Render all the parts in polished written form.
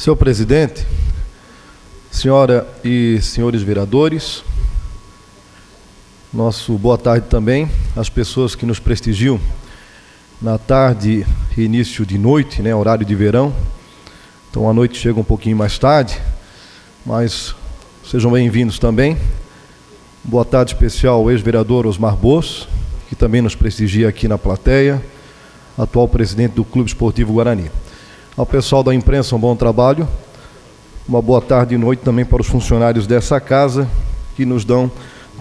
Senhor presidente, senhora e senhores vereadores, nosso boa tarde também às pessoas que nos prestigiam na tarde e início de noite, horário de verão. Então a noite chega um pouquinho mais tarde, mas sejam bem-vindos também. Boa tarde especial ao ex-vereador Osmar Bos, que também nos prestigia aqui na plateia, atual presidente do Clube Esportivo Guarani. Ao pessoal da imprensa, um bom trabalho. Uma boa tarde e noite também para os funcionários dessa casa, que nos dão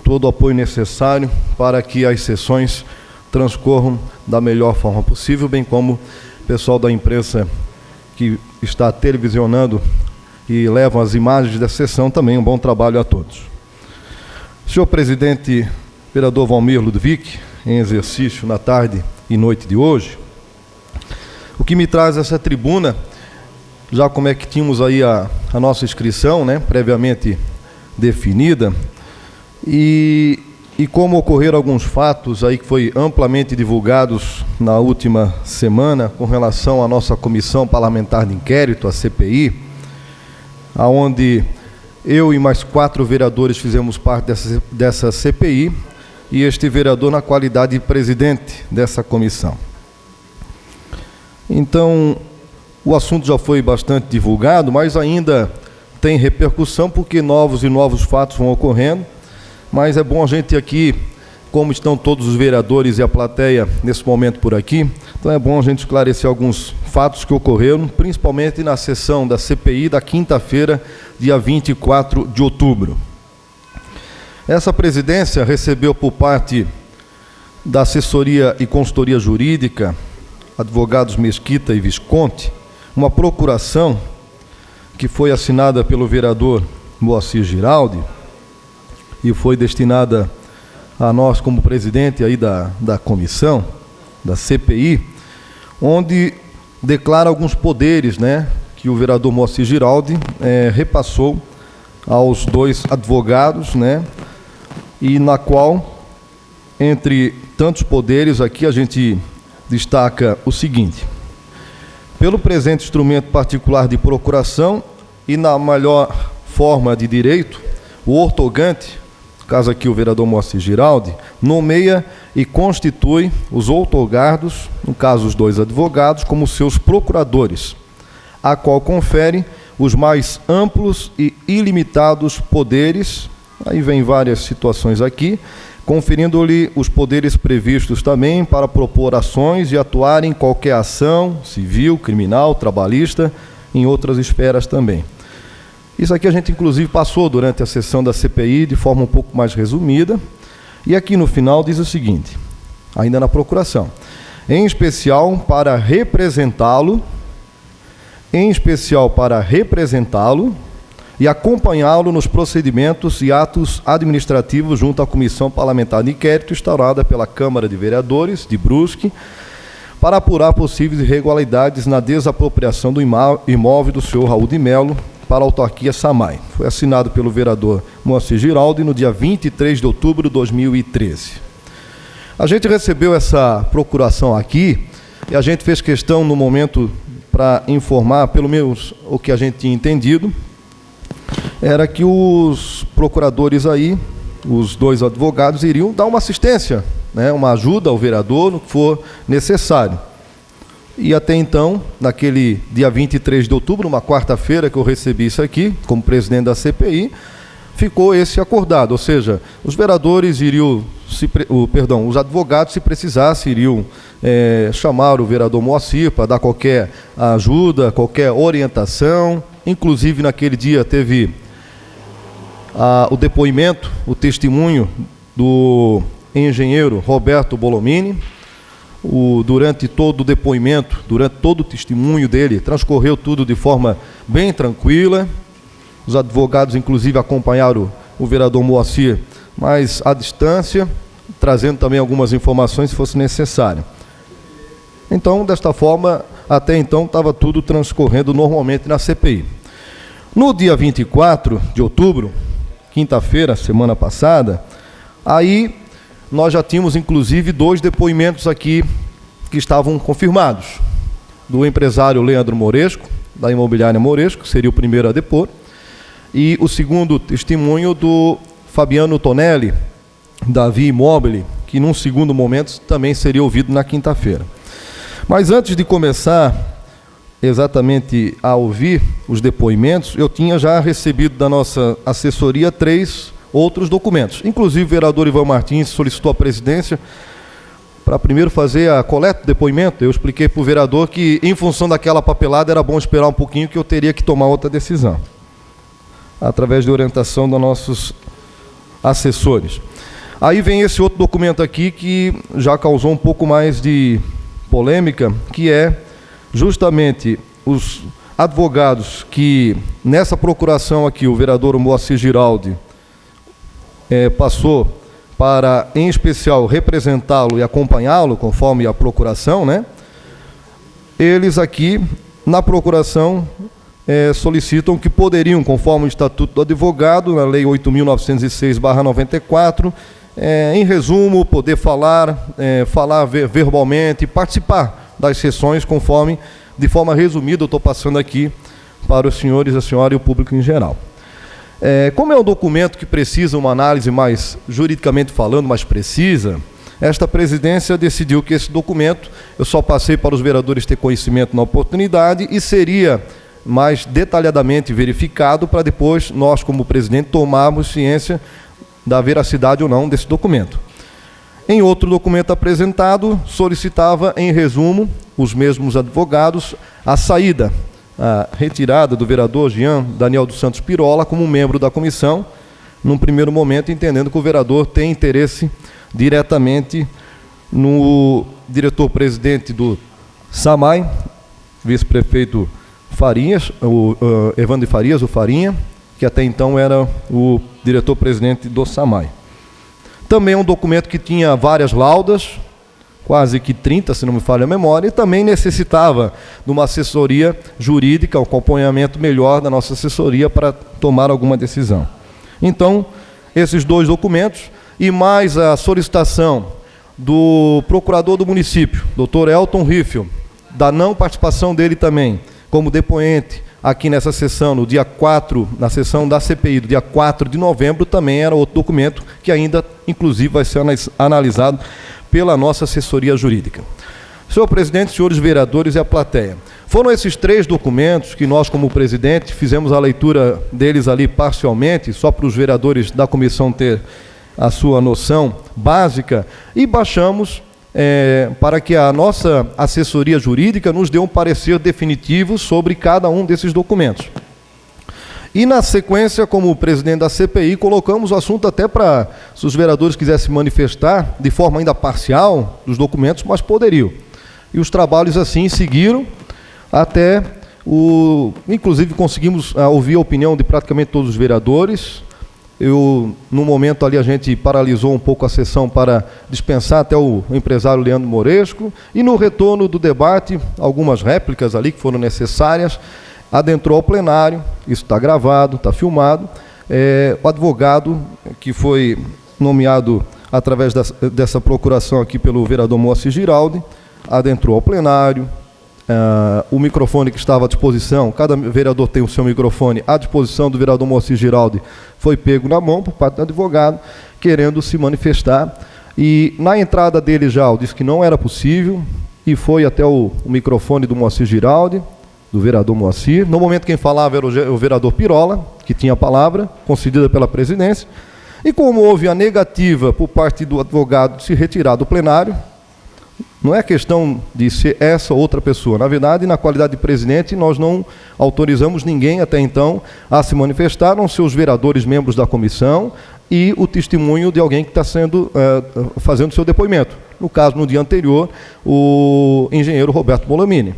todo o apoio necessário para que as sessões transcorram da melhor forma possível, bem como o pessoal da imprensa que está televisionando e levam as imagens da sessão também. Um bom trabalho a todos. Senhor presidente, vereador Valmir Ludwig, em exercício na tarde e noite de hoje, o que me traz essa tribuna, já como é que tínhamos aí a nossa inscrição, previamente definida, e como ocorreram alguns fatos aí que foi amplamente divulgados na última semana com relação à nossa Comissão Parlamentar de Inquérito, a CPI, aonde eu e mais 4 vereadores fizemos parte dessa CPI, e este vereador na qualidade de presidente dessa comissão. Então, o assunto já foi bastante divulgado, mas ainda tem repercussão porque novos fatos vão ocorrendo, mas é bom a gente aqui, como estão todos os vereadores e a plateia nesse momento por aqui, então é bom a gente esclarecer alguns fatos que ocorreram, principalmente na sessão da CPI da quinta-feira, dia 24 de outubro. Essa presidência recebeu por parte da assessoria e consultoria jurídica, advogados Mesquita e Visconti, uma procuração que foi assinada pelo vereador Moacir Giraldi e foi destinada a nós como presidente aí da comissão, da CPI, onde declara alguns poderes, que o vereador Moacir Giraldi repassou aos 2 advogados, e na qual, entre tantos poderes, aqui a gente destaca o seguinte: pelo presente instrumento particular de procuração e na melhor forma de direito, o ortogante, no caso aqui o vereador Moacir Giraldi, nomeia e constitui os outorgados, no caso os 2 advogados, como seus procuradores, a qual confere os mais amplos e ilimitados poderes, aí vem várias situações aqui, conferindo-lhe os poderes previstos também para propor ações e atuar em qualquer ação civil, criminal, trabalhista, em outras esferas também. Isso aqui a gente inclusive passou durante a sessão da CPI de forma um pouco mais resumida, e aqui no final diz o seguinte, ainda na procuração: em especial para representá-lo e acompanhá-lo nos procedimentos e atos administrativos junto à Comissão Parlamentar de Inquérito instaurada pela Câmara de Vereadores de Brusque para apurar possíveis irregularidades na desapropriação do imóvel do senhor Raul de Melo para a autarquia Samay. Foi assinado pelo vereador Moacir Giraldi no dia 23 de outubro de 2013. A gente recebeu essa procuração aqui e a gente fez questão no momento para informar, pelo menos o que a gente tinha entendido, era que os procuradores aí, os 2 advogados, iriam dar uma assistência, uma ajuda ao vereador no que for necessário. E até então, naquele dia 23 de outubro, uma quarta-feira que eu recebi isso aqui, como presidente da CPI, ficou esse acordado, ou seja, os vereadores iriam, os advogados, se precisasse, iriam chamar o vereador Moacir para dar qualquer ajuda, qualquer orientação. Inclusive, naquele dia teve o depoimento, o testemunho do engenheiro Roberto Bolomini. Durante todo o depoimento, durante todo o testemunho dele, transcorreu tudo de forma bem tranquila. Os advogados, inclusive, acompanharam o vereador Moacir, mas à distância, trazendo também algumas informações se fosse necessário. Então, desta forma, até então, estava tudo transcorrendo normalmente na CPI. No dia 24 de outubro, quinta-feira, semana passada, aí nós já tínhamos, inclusive, 2 depoimentos aqui que estavam confirmados, do empresário Leandro Moresco, da imobiliária Moresco, que seria o primeiro a depor, e o segundo testemunho do Fabiano Tonelli, da Via Imóvel, que num segundo momento também seria ouvido na quinta-feira. Mas antes de começar exatamente a ouvir os depoimentos, eu tinha já recebido da nossa assessoria 3 outros documentos. Inclusive o vereador Ivan Martins solicitou à presidência para primeiro fazer a coleta do depoimento. Eu expliquei para o vereador que, em função daquela papelada, era bom esperar um pouquinho, que eu teria que tomar outra decisão, através de orientação dos nossos assessores. Aí vem esse outro documento aqui que já causou um pouco mais de polêmica, que é justamente os advogados que, nessa procuração aqui, o vereador Moacir Giraldi passou para, em especial, representá-lo e acompanhá-lo, conforme a procuração, né? Eles aqui, na procuração, solicitam que poderiam, conforme o Estatuto do Advogado, na Lei 8.906/94, em resumo, poder falar verbalmente, participar das sessões, conforme, de forma resumida, eu estou passando aqui para os senhores, a senhora e o público em geral. Como é um documento que precisa uma análise mais, juridicamente falando, mais precisa, esta presidência decidiu que esse documento, eu só passei para os vereadores ter conhecimento na oportunidade e seria mais detalhadamente verificado para depois nós, como presidente, tomarmos ciência da veracidade ou não desse documento. Em outro documento apresentado, solicitava, em resumo, os mesmos advogados, a saída, a retirada do vereador Jean Daniel dos Santos Pirola como membro da comissão, num primeiro momento, entendendo que o vereador tem interesse diretamente no diretor-presidente do SAMAI, vice-prefeito Farinhas, o Evandro Farias, o Farinha, que até então era o diretor-presidente do SAMAI. Também um documento que tinha várias laudas, quase que 30, se não me falha a memória, e também necessitava de uma assessoria jurídica, um acompanhamento melhor da nossa assessoria para tomar alguma decisão. Então, esses 2 documentos, e mais a solicitação do procurador do município, doutor Elton Riffel, da não participação dele também, como depoente aqui nessa sessão, no dia 4, na sessão da CPI, do dia 4 de novembro, também era outro documento que ainda, inclusive, vai ser analisado pela nossa assessoria jurídica. Senhor presidente, senhores vereadores e a plateia, foram esses 3 documentos que nós, como presidente, fizemos a leitura deles ali parcialmente, só para os vereadores da comissão ter a sua noção básica, e baixamos para que a nossa assessoria jurídica nos dê um parecer definitivo sobre cada um desses documentos. E, na sequência, como presidente da CPI, colocamos o assunto até para, se os vereadores quisessem manifestar de forma ainda parcial dos documentos, mas poderiam. E os trabalhos assim seguiram até inclusive conseguimos ouvir a opinião de praticamente todos os vereadores. No momento ali, a gente paralisou um pouco a sessão para dispensar até o empresário Leandro Moresco, e no retorno do debate, algumas réplicas ali que foram necessárias, adentrou ao plenário, isso está gravado, está filmado, o advogado que foi nomeado através dessa procuração aqui pelo vereador Moacir Giraldi, adentrou ao plenário, o microfone que estava à disposição, cada vereador tem o seu microfone à disposição do vereador Moacir Giraldi, foi pego na mão por parte do advogado, querendo se manifestar, e na entrada dele já disse que não era possível, e foi até o microfone do Moacir Giraldi, do vereador Moacir. No momento quem falava era o vereador Pirola, que tinha a palavra, concedida pela presidência, e como houve a negativa por parte do advogado de se retirar do plenário, não é questão de ser essa ou outra pessoa. Na verdade, na qualidade de presidente, nós não autorizamos ninguém até então a se manifestar, não ser os vereadores membros da comissão e o testemunho de alguém que está fazendo seu depoimento. No caso, no dia anterior, o engenheiro Roberto Bolamini.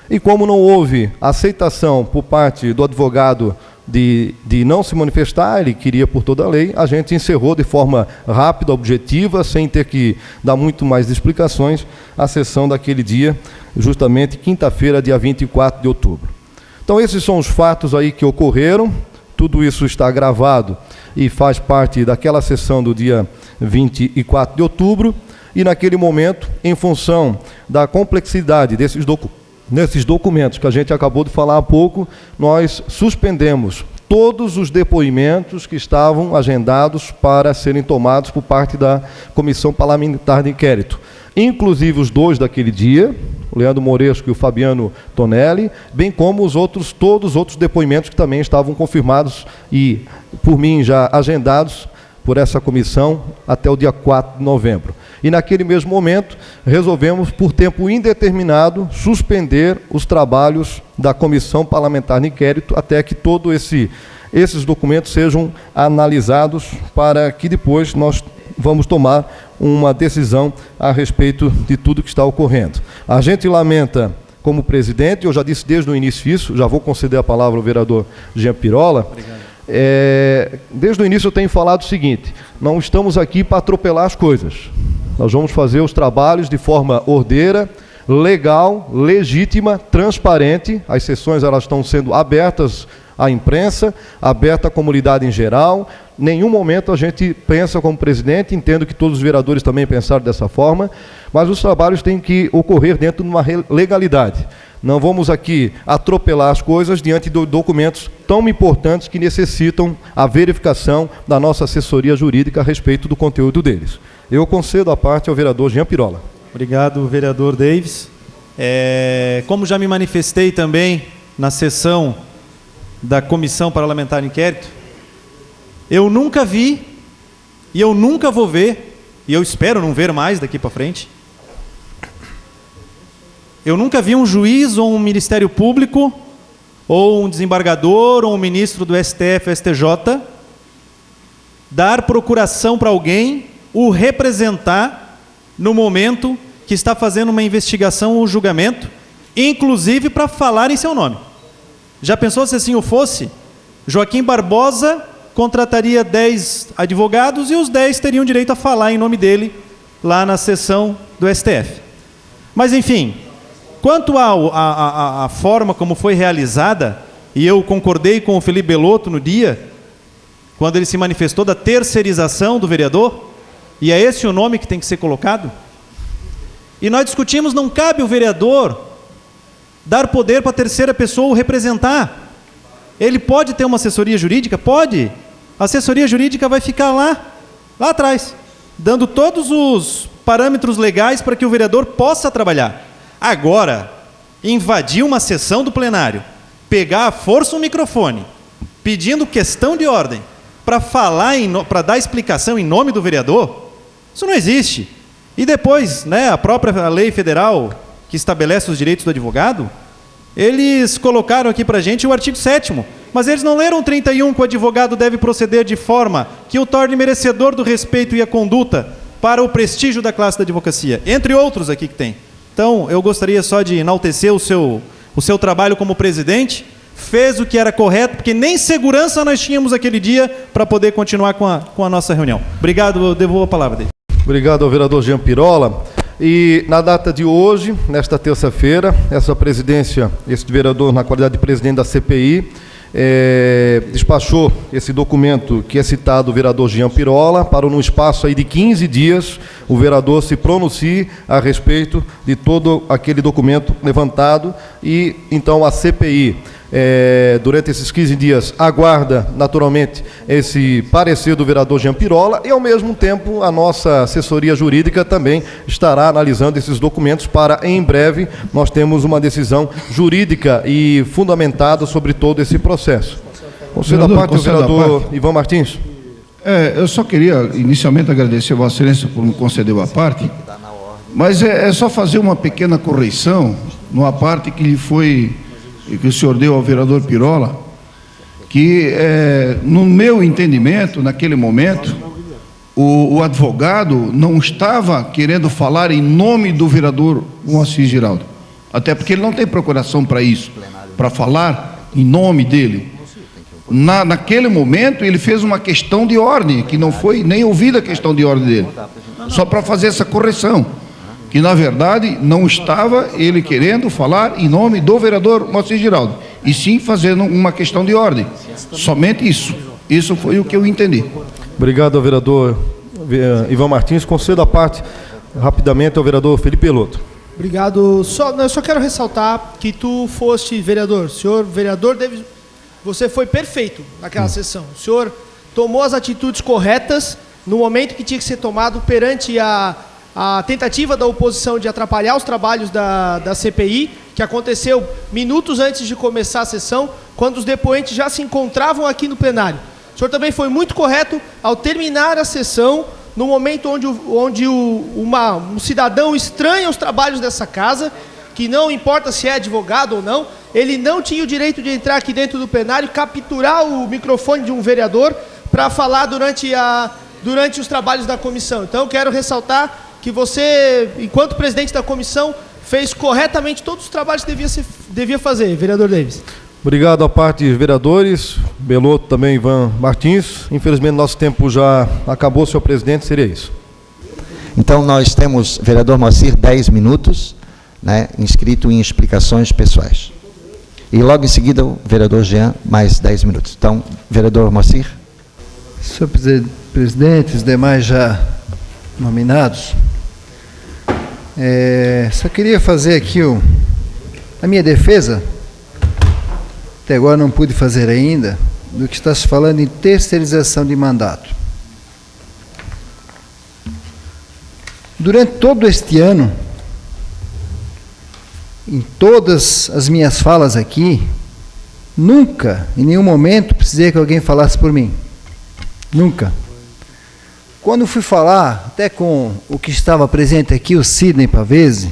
E como não houve aceitação por parte do advogado de não se manifestar, ele queria por toda a lei, a gente encerrou de forma rápida, objetiva, sem ter que dar muito mais explicações, a sessão daquele dia, justamente quinta-feira, dia 24 de outubro. Então, esses são os fatos aí que ocorreram, tudo isso está gravado e faz parte daquela sessão do dia 24 de outubro, e naquele momento, em função da complexidade desses nesses documentos que a gente acabou de falar há pouco, nós suspendemos todos os depoimentos que estavam agendados para serem tomados por parte da Comissão Parlamentar de Inquérito, inclusive os 2 daquele dia, o Leandro Moresco e o Fabiano Tonelli, bem como todos os outros depoimentos que também estavam confirmados e, por mim, já agendados por essa comissão até o dia 4 de novembro. E naquele mesmo momento, resolvemos, por tempo indeterminado, suspender os trabalhos da Comissão Parlamentar de Inquérito até que todos esses documentos sejam analisados, para que depois nós vamos tomar uma decisão a respeito de tudo que está ocorrendo. A gente lamenta, como presidente, eu já disse desde o início isso, já vou conceder a palavra ao vereador Jean Pirola. Obrigado. Desde o início eu tenho falado o seguinte: não estamos aqui para atropelar as coisas. Nós vamos fazer os trabalhos de forma ordeira, legal, legítima, transparente. As sessões elas estão sendo abertas à imprensa, aberta à comunidade em geral. Nenhum momento a gente pensa como presidente, entendo que todos os vereadores também pensaram dessa forma, mas os trabalhos têm que ocorrer dentro de uma legalidade. Não vamos aqui atropelar as coisas diante de documentos tão importantes que necessitam a verificação da nossa assessoria jurídica a respeito do conteúdo deles. Eu concedo a parte ao vereador Jean Pirola. Obrigado, vereador Davis. Como já me manifestei também na sessão da Comissão Parlamentar de Inquérito, eu nunca vi, e eu nunca vou ver, e eu espero não ver mais daqui para frente, eu nunca vi um juiz ou um Ministério Público, ou um desembargador, ou um ministro do STF, STJ, dar procuração para alguém, o representar no momento que está fazendo uma investigação ou julgamento, inclusive para falar em seu nome. Já pensou se assim o fosse? Joaquim Barbosa contrataria 10 advogados e os 10 teriam direito a falar em nome dele lá na sessão do STF. Mas, enfim, quanto à forma como foi realizada, e eu concordei com o Felipe Belotto no dia, quando ele se manifestou da terceirização do vereador, e é esse o nome que tem que ser colocado, e nós discutimos, não cabe o vereador dar poder para a terceira pessoa o representar. Ele pode ter uma assessoria jurídica? Pode. A assessoria jurídica vai ficar lá atrás, dando todos os parâmetros legais para que o vereador possa trabalhar. Agora, invadir uma sessão do plenário, pegar à força um microfone, pedindo questão de ordem, para falar, para dar explicação em nome do vereador, isso não existe. E depois, a própria lei federal que estabelece os direitos do advogado, eles colocaram aqui para a gente o artigo 7º, mas eles não leram o 31, que o advogado deve proceder de forma que o torne merecedor do respeito e a conduta para o prestígio da classe da advocacia, entre outros aqui que tem. Então, eu gostaria só de enaltecer o seu trabalho como presidente, fez o que era correto, porque nem segurança nós tínhamos aquele dia para poder continuar com a nossa reunião. Obrigado, eu devolvo a palavra dele. Obrigado ao vereador Jean Pirola. E na data de hoje, nesta terça-feira, essa presidência, esse vereador, na qualidade de presidente da CPI, despachou esse documento que é citado o vereador Jean Pirola, para num espaço aí de 15 dias, o vereador se pronuncie a respeito de todo aquele documento levantado, e então a CPI, durante esses 15 dias, aguarda naturalmente esse parecer do vereador Jean Pirola, e ao mesmo tempo a nossa assessoria jurídica também estará analisando esses documentos para, em breve, nós temos uma decisão jurídica e fundamentada sobre todo esse processo. Conselho da parte, o vereador Ivan Martins. Eu só queria inicialmente agradecer a Vossa Excelência por me conceder a parte, mas é só fazer uma pequena correção numa parte que o senhor deu ao vereador Pirola, que no meu entendimento, naquele momento, o advogado não estava querendo falar em nome do vereador Moacir Giraldo, até porque ele não tem procuração para isso, para falar em nome dele. Naquele momento ele fez uma questão de ordem, que não foi nem ouvida a questão de ordem dele, só para fazer essa correção, que na verdade não estava ele querendo falar em nome do vereador Moacir Giraldo, e sim fazendo uma questão de ordem, somente isso foi o que eu entendi. Obrigado ao vereador Ivan Martins. Concedo a parte rapidamente ao vereador Felipe Belotto. Obrigado. Eu só quero ressaltar que tu foste vereador. Senhor vereador, você foi perfeito naquela sessão. O senhor tomou as atitudes corretas no momento que tinha que ser tomado perante a tentativa da oposição de atrapalhar os trabalhos da CPI, que aconteceu minutos antes de começar a sessão, quando os depoentes já se encontravam aqui no plenário. O senhor também foi muito correto ao terminar a sessão, no momento onde um cidadão estranha os trabalhos dessa casa, que não importa se é advogado ou não, ele não tinha o direito de entrar aqui dentro do plenário, capturar o microfone de um vereador para falar durante os trabalhos da comissão. Então, eu quero ressaltar que você, enquanto presidente da comissão, fez corretamente todos os trabalhos que devia fazer, vereador Davis. Obrigado à parte dos vereadores, Belotto também, Ivan Martins. Infelizmente, nosso tempo já acabou, senhor presidente, seria isso. Então, nós temos, vereador Moacir, 10 minutos, né, inscrito em explicações pessoais. E logo em seguida, o vereador Jean, mais 10 minutos. Então, vereador Moacir. Senhor presidente, os demais já nominados, só queria fazer aqui a minha defesa, até agora não pude fazer ainda, do que está se falando em terceirização de mandato. Durante todo este ano, em todas as minhas falas aqui, nunca, em nenhum momento, precisei que alguém falasse por mim. Nunca. Quando fui falar, até com o que estava presente aqui, o Sidney Pavese,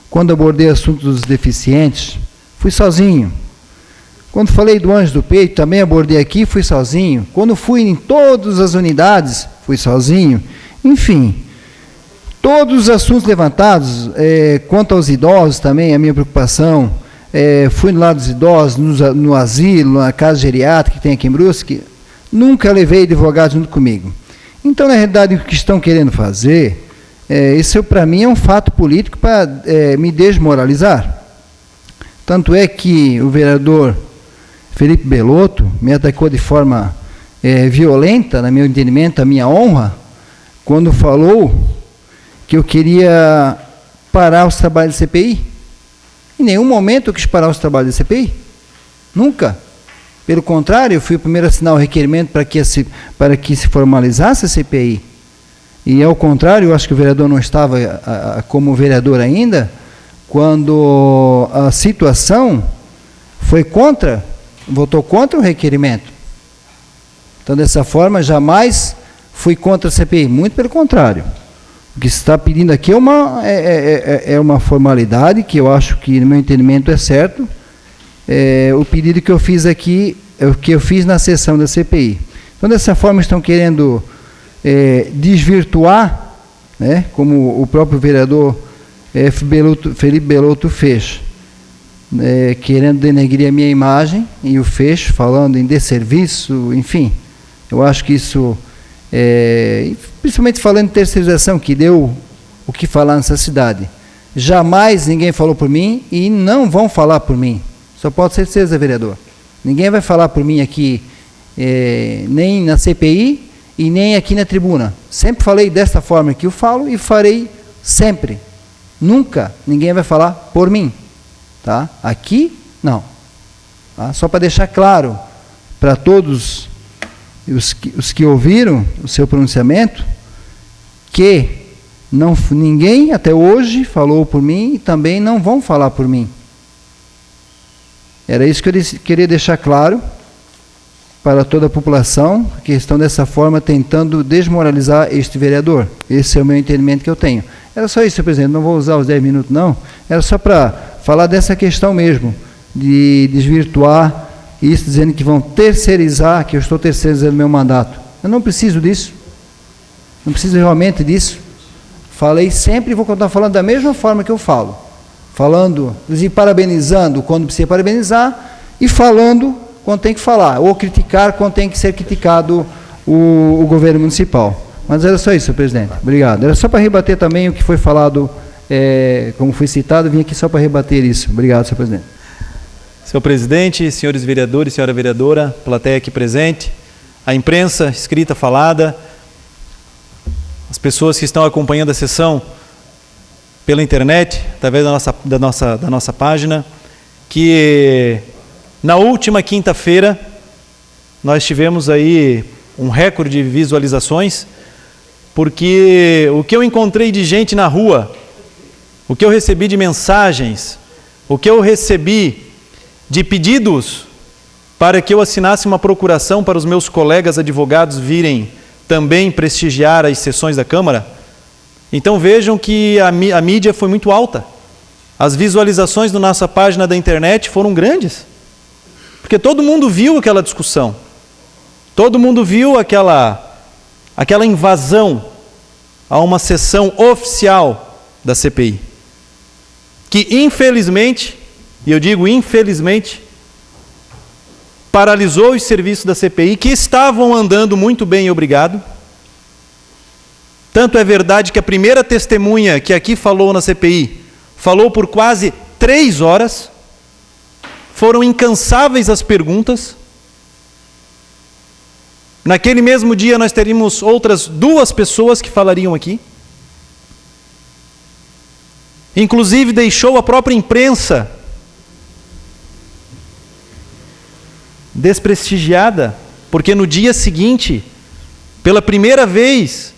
quando abordei o assunto dos deficientes, fui sozinho. Quando falei do Anjo do Peito, também abordei aqui, fui sozinho. Quando fui em todas as unidades, fui sozinho. Enfim, todos os assuntos levantados, quanto aos idosos também, a minha preocupação, fui no lado dos idosos, no asilo, na casa geriátrica que tem aqui em Brusque, nunca levei advogado junto comigo. Então, na realidade, o que estão querendo fazer, isso para mim é um fato político para me desmoralizar. Tanto é que o vereador Felipe Belotto me atacou de forma violenta, no meu entendimento, a minha honra, quando falou que eu queria parar os trabalhos da CPI. Em nenhum momento eu quis parar os trabalhos da CPI. Nunca. Pelo contrário, eu fui o primeiro a assinar o requerimento para que se formalizasse a CPI. E, ao contrário, eu acho que o vereador não estava como vereador ainda, quando a situação foi votou contra o requerimento. Então, dessa forma, jamais fui contra a CPI, muito pelo contrário. O que se está pedindo aqui é uma formalidade, que eu acho que, no meu entendimento, é certo. O pedido que eu fiz aqui é o que eu fiz na sessão da CPI. Então, dessa forma, estão querendo desvirtuar, né, como o próprio vereador Felipe Belotto fez, querendo denegrir a minha imagem, e o fez, falando em desserviço, enfim. Eu acho que isso, principalmente falando em terceirização, que deu o que falar nessa cidade. Jamais ninguém falou por mim e não vão falar por mim. Só pode ser certeza, vereador. Ninguém vai falar por mim aqui, nem na CPI e nem aqui na tribuna. Sempre falei desta forma que eu falo e farei sempre. Nunca ninguém vai falar por mim. Tá? Aqui, não. Tá? Só para deixar claro para todos os que ouviram o seu pronunciamento, que ninguém até hoje falou por mim e também não vão falar por mim. Era isso que eu queria deixar claro para toda a população, que estão dessa forma tentando desmoralizar este vereador. Esse é o meu entendimento que eu tenho. Era só isso, senhor presidente, não vou usar os 10 minutos, não. Era só para falar dessa questão mesmo, de desvirtuar isso, dizendo que vão terceirizar, que eu estou terceirizando meu mandato. Eu não preciso disso. Não preciso realmente disso. Falei sempre e vou continuar falando da mesma forma que eu falo. Falando, inclusive parabenizando quando precisa parabenizar e falando quando tem que falar, ou criticar quando tem que ser criticado o governo municipal. Mas era só isso, senhor presidente. Obrigado. Era só para rebater também o que foi falado, como foi citado, vim aqui só para rebater isso. Obrigado, senhor presidente. Senhor presidente, senhores vereadores, senhora vereadora, plateia aqui presente, a imprensa escrita, falada, as pessoas que estão acompanhando a sessão pela internet, através da nossa página, que na última quinta-feira nós tivemos aí um recorde de visualizações, porque o que eu encontrei de gente na rua, o que eu recebi de mensagens, o que eu recebi de pedidos para que eu assinasse uma procuração para os meus colegas advogados virem também prestigiar as sessões da Câmara. Então vejam que a mídia foi muito alta. As visualizações da nossa página da internet foram grandes, porque todo mundo viu aquela discussão, todo mundo viu aquela invasão a uma sessão oficial da CPI, que infelizmente, e eu digo infelizmente, paralisou os serviços da CPI, que estavam andando muito bem, obrigado. Tanto é verdade que a primeira testemunha que aqui falou na CPI, falou por quase 3 horas, foram incansáveis as perguntas. Naquele mesmo dia nós teríamos outras 2 pessoas que falariam aqui. Inclusive deixou a própria imprensa desprestigiada, porque no dia seguinte, pela primeira vez,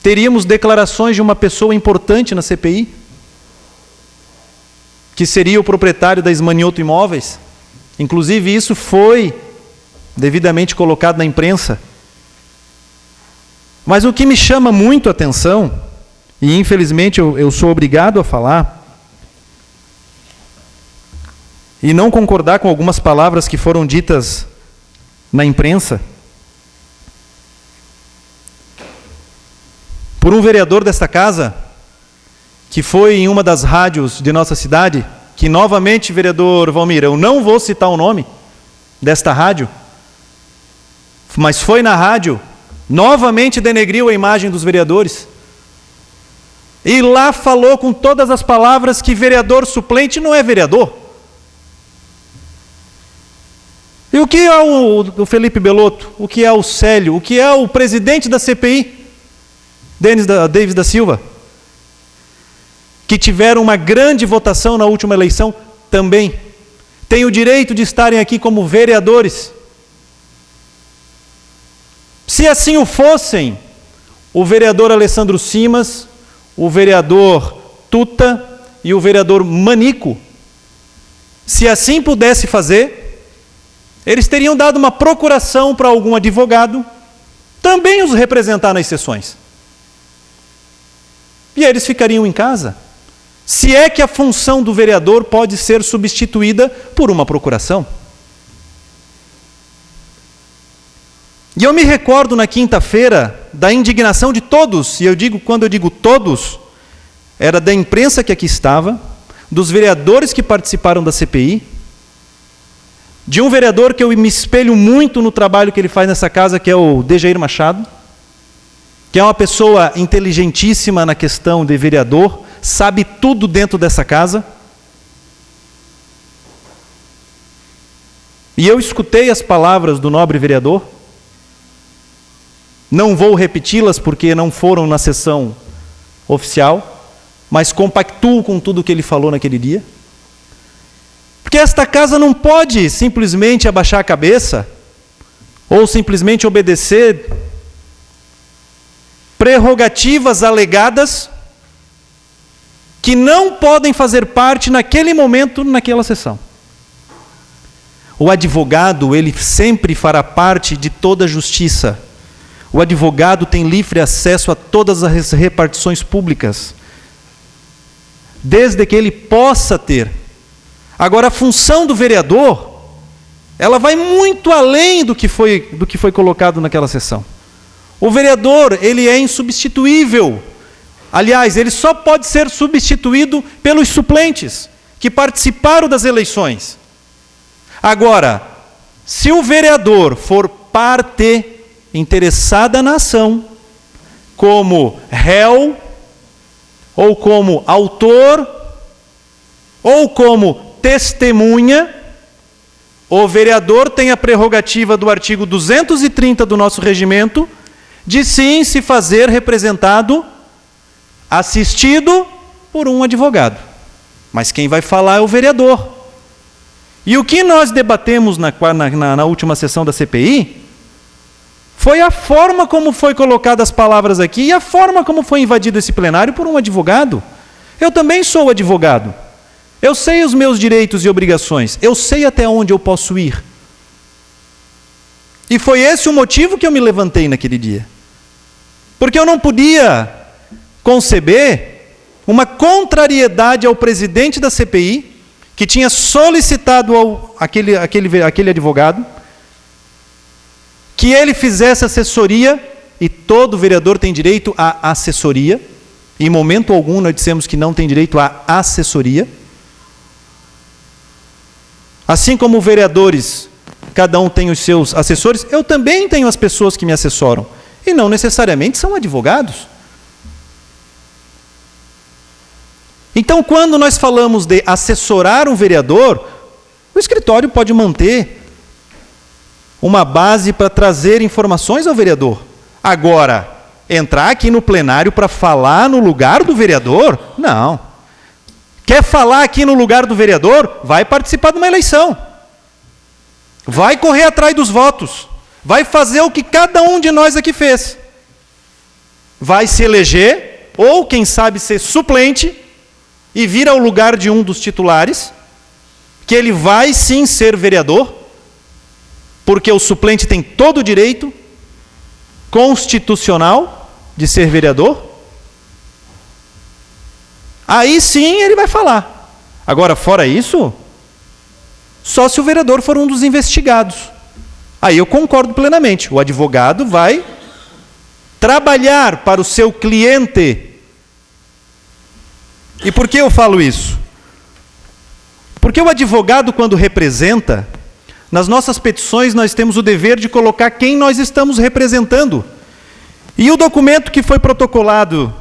teríamos declarações de uma pessoa importante na CPI, que seria o proprietário da Esmanioto Imóveis. Inclusive isso foi devidamente colocado na imprensa. Mas o que me chama muito a atenção, e infelizmente eu sou obrigado a falar, e não concordar com algumas palavras que foram ditas na imprensa, por um vereador desta casa, que foi em uma das rádios de nossa cidade, que novamente, vereador Valmir, eu não vou citar o nome desta rádio, mas foi na rádio, novamente denegriu a imagem dos vereadores, e lá falou com todas as palavras que vereador suplente não é vereador. E o que é o Felipe Belotto? O que é o Célio? O que é o presidente da CPI? Davis da Silva, que tiveram uma grande votação na última eleição, também têm o direito de estarem aqui como vereadores. Se assim o fossem, o vereador Alessandro Simas, o vereador Tuta e o vereador Manico, se assim pudesse fazer, eles teriam dado uma procuração para algum advogado também os representar nas sessões. E eles ficariam em casa. Se é que a função do vereador pode ser substituída por uma procuração. E eu me recordo na quinta-feira da indignação de todos, e quando eu digo todos, era da imprensa que aqui estava, dos vereadores que participaram da CPI, de um vereador que eu me espelho muito no trabalho que ele faz nessa casa, que é o Dejair Machado, que é uma pessoa inteligentíssima na questão de vereador, sabe tudo dentro dessa casa. E eu escutei as palavras do nobre vereador, não vou repeti-las porque não foram na sessão oficial, mas compactuo com tudo que ele falou naquele dia. Porque esta casa não pode simplesmente abaixar a cabeça, ou simplesmente obedecer prerrogativas alegadas que não podem fazer parte naquele momento, naquela sessão. O advogado, ele sempre fará parte de toda a justiça. O advogado tem livre acesso a todas as repartições públicas, desde que ele possa ter. Agora, a função do vereador, ela vai muito além do que foi colocado naquela sessão. O vereador, ele é insubstituível. Aliás, ele só pode ser substituído pelos suplentes, que participaram das eleições. Agora, se o vereador for parte interessada na ação, como réu, ou como autor, ou como testemunha, o vereador tem a prerrogativa do artigo 230 do nosso regimento, de sim se fazer representado, assistido por um advogado. Mas quem vai falar é o vereador. E o que nós debatemos na última sessão da CPI foi a forma como foi colocadas as palavras aqui e a forma como foi invadido esse plenário por um advogado. Eu também sou advogado. Eu sei os meus direitos e obrigações. Eu sei até onde eu posso ir. E foi esse o motivo que eu me levantei naquele dia. Porque eu não podia conceber uma contrariedade ao presidente da CPI, que tinha solicitado aquele advogado, que ele fizesse assessoria, e todo vereador tem direito à assessoria. Em momento algum nós dissemos que não tem direito à assessoria. Assim como vereadores, cada um tem os seus assessores, eu também tenho as pessoas que me assessoram. E não necessariamente são advogados. Então, quando nós falamos de assessorar um vereador, o escritório pode manter uma base para trazer informações ao vereador. Agora, entrar aqui no plenário para falar no lugar do vereador? Não. Quer falar aqui no lugar do vereador? Vai participar de uma eleição. Vai correr atrás dos votos. Vai fazer o que cada um de nós aqui fez. Vai se eleger, ou quem sabe ser suplente, e vir ao lugar de um dos titulares, que ele vai sim ser vereador, porque o suplente tem todo o direito constitucional de ser vereador. Aí sim ele vai falar. Agora, fora isso, só se o vereador for um dos investigados. Aí eu concordo plenamente. O advogado vai trabalhar para o seu cliente. E por que eu falo isso? Porque o advogado, quando representa, nas nossas petições nós temos o dever de colocar quem nós estamos representando. E o documento que foi protocolado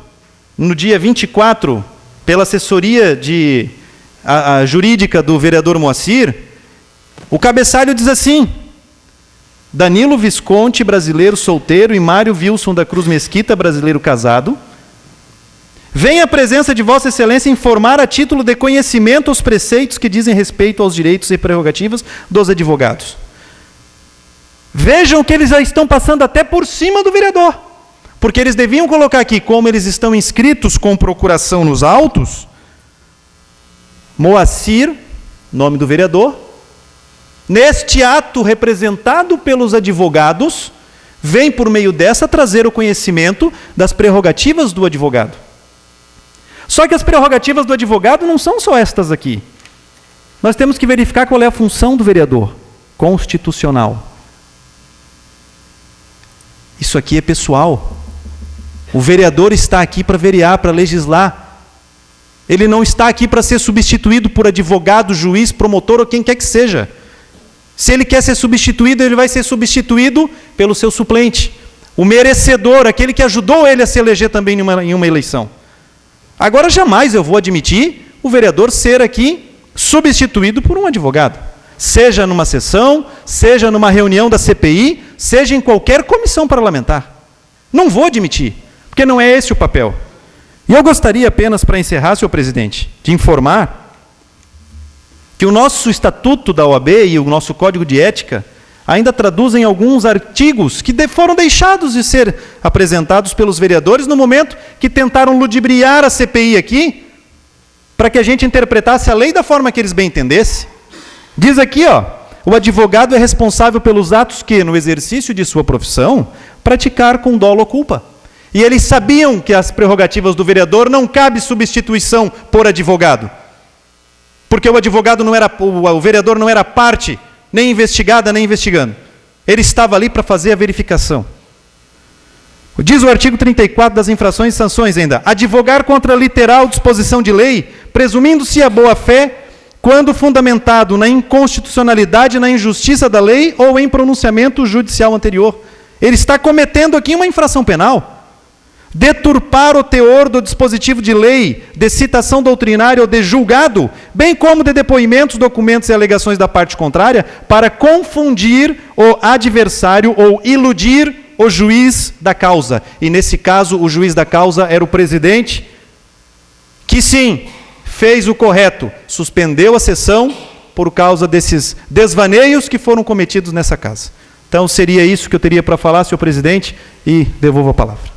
no dia 24, pela assessoria jurídica do vereador Moacir, o cabeçalho diz assim: Danilo Visconti, brasileiro solteiro, e Mário Wilson da Cruz Mesquita, brasileiro casado, vem à presença de Vossa Excelência informar a título de conhecimento os preceitos que dizem respeito aos direitos e prerrogativas dos advogados. Vejam que eles já estão passando até por cima do vereador, porque eles deviam colocar aqui, como eles estão inscritos com procuração nos autos, Moacir, nome do vereador, neste ato representado pelos advogados, vem por meio dessa trazer o conhecimento das prerrogativas do advogado. Só que as prerrogativas do advogado não são só estas aqui. Nós temos que verificar qual é a função do vereador constitucional. Isso aqui é pessoal. O vereador está aqui para verear, para legislar. Ele não está aqui para ser substituído por advogado, juiz, promotor ou quem quer que seja. Se ele quer ser substituído, ele vai ser substituído pelo seu suplente. O merecedor, aquele que ajudou ele a se eleger também em uma eleição. Agora, jamais eu vou admitir o vereador ser aqui substituído por um advogado. Seja numa sessão, seja numa reunião da CPI, seja em qualquer comissão parlamentar. Não vou admitir, porque não é esse o papel. E eu gostaria apenas, para encerrar, senhor presidente, de informar que o nosso estatuto da OAB e o nosso código de ética ainda traduzem alguns artigos que foram deixados de ser apresentados pelos vereadores no momento que tentaram ludibriar a CPI aqui, para que a gente interpretasse a lei da forma que eles bem entendessem. Diz aqui, o advogado é responsável pelos atos que, no exercício de sua profissão, praticar com dolo ou culpa. E eles sabiam que as prerrogativas do vereador não cabe substituição por advogado. Porque o advogado não era, o vereador não era parte, nem investigada, nem investigando. Ele estava ali para fazer a verificação. Diz o artigo 34 das infrações e sanções ainda: advogar contra a literal disposição de lei, presumindo-se a boa-fé, quando fundamentado na inconstitucionalidade, na injustiça da lei ou em pronunciamento judicial anterior. Ele está cometendo aqui uma infração penal. Deturpar o teor do dispositivo de lei, de citação doutrinária ou de julgado, bem como de depoimentos, documentos e alegações da parte contrária, para confundir o adversário ou iludir o juiz da causa. E nesse caso, o juiz da causa era o presidente, que que sim, fez o correto, suspendeu a sessão por causa desses desvaneios que foram cometidos nessa casa. Então, seria isso que eu teria para falar, senhor presidente, e devolvo a palavra.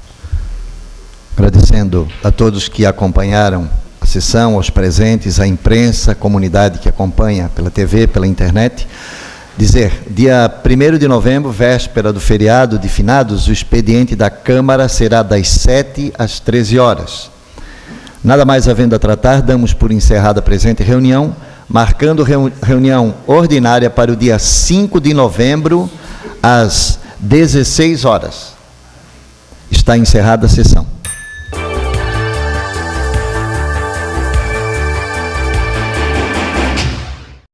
Agradecendo a todos que acompanharam a sessão, aos presentes, à imprensa, à comunidade que acompanha pela TV, pela internet. Dizer, dia 1º de novembro, véspera do feriado de finados, o expediente da Câmara será das 7 às 13 horas. Nada mais havendo a tratar, damos por encerrada a presente reunião, marcando reunião ordinária para o dia 5 de novembro, às 16 horas. Está encerrada a sessão.